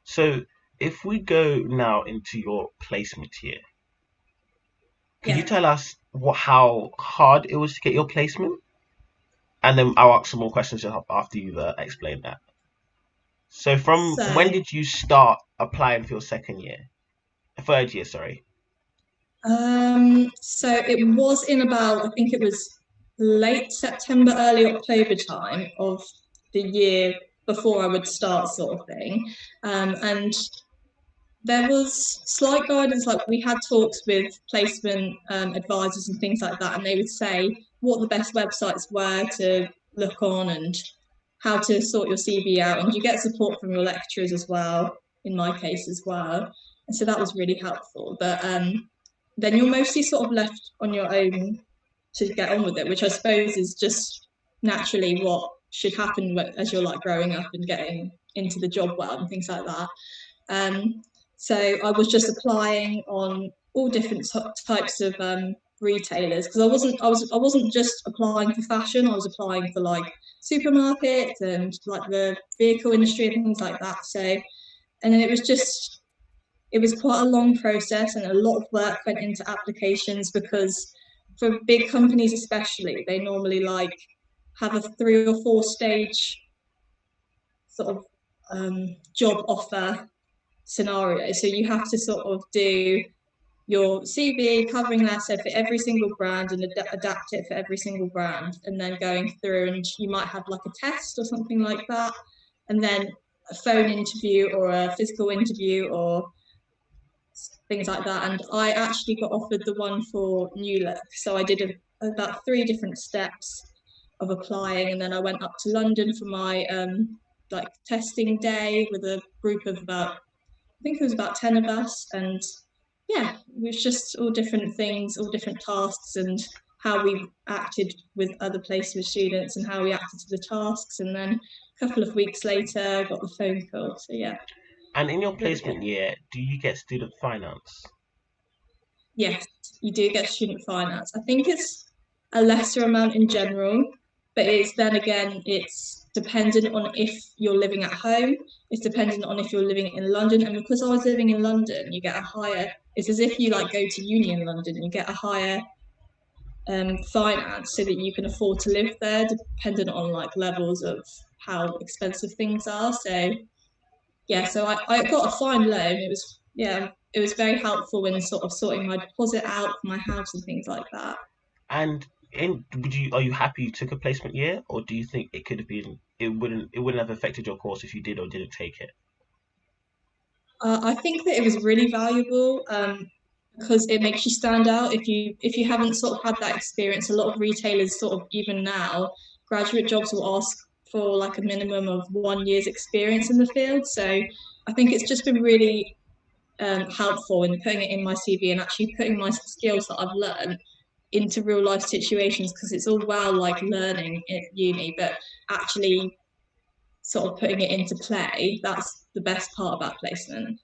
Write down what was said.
So if we go now into your placement year, could you Yeah. tell us how hard it was to get your placement? And then I'll ask some more questions after you've explained that. So from when So, did you start applying for your second year? Third year, sorry. so it was in about, I think it was late September, early October time of the year before I would start, sort of thing. And there was slight guidance, like we had talks with placement advisors and things like that, and they would say what the best websites were to look on and how to sort your CV out. And you get support from your lecturers as well, in my case as well. And so that was really helpful. But then you're mostly sort of left on your own to get on with it, which I suppose is just naturally what should happen as you're like growing up and getting into the job world and things like that. Um, so I was just applying on all different types of retailers because I wasn't just applying for fashion. I was applying for like supermarkets and like the vehicle industry and things like that. So and then it was quite a long process and a lot of work went into applications because for big companies especially they normally like have a 3 or 4 stage sort of job offer scenario. So you have to sort of do your CV, covering letter for every single brand and adapt it for every single brand, and then going through and you might have like a test or something like that, and then a phone interview or a physical interview or things like that. And I actually got offered the one for New Look, so I did about 3 different steps of applying, and then I went up to London for my like testing day with a group of about I think it was about 10 of us. And yeah, it was just all different things, all different tasks, and how we acted with other placement students and how we acted to the tasks. And then a couple of weeks later, I got the phone call. So yeah, And in your really good. placement year, do you get student finance? Yes, you do get student finance. I think it's a lesser amount in general, but it's then again, it's dependent on if you're living at home. It's dependent on if you're living in London. And because I was living in London, you get a higher. It's as if you like go to uni in London, you get a higher finance so that you can afford to live there, dependent on like levels of how expensive things are. So yeah, so I got a fine loan. It was yeah, it was very helpful in sort of sorting my deposit out for my house and things like that. And are you happy you took a placement year, or do you think it could have been it wouldn't have affected your course if you did or didn't take it? I think that it was really valuable because it makes you stand out. If you haven't sort of had that experience, a lot of retailers sort of even now graduate jobs will ask for like a minimum of 1 year's experience in the field. So I think it's just been really helpful in putting it in my CV and actually putting my skills that I've learned into real life situations because it's all well like learning at uni, but actually sort of putting it into play, that's the best part about placement.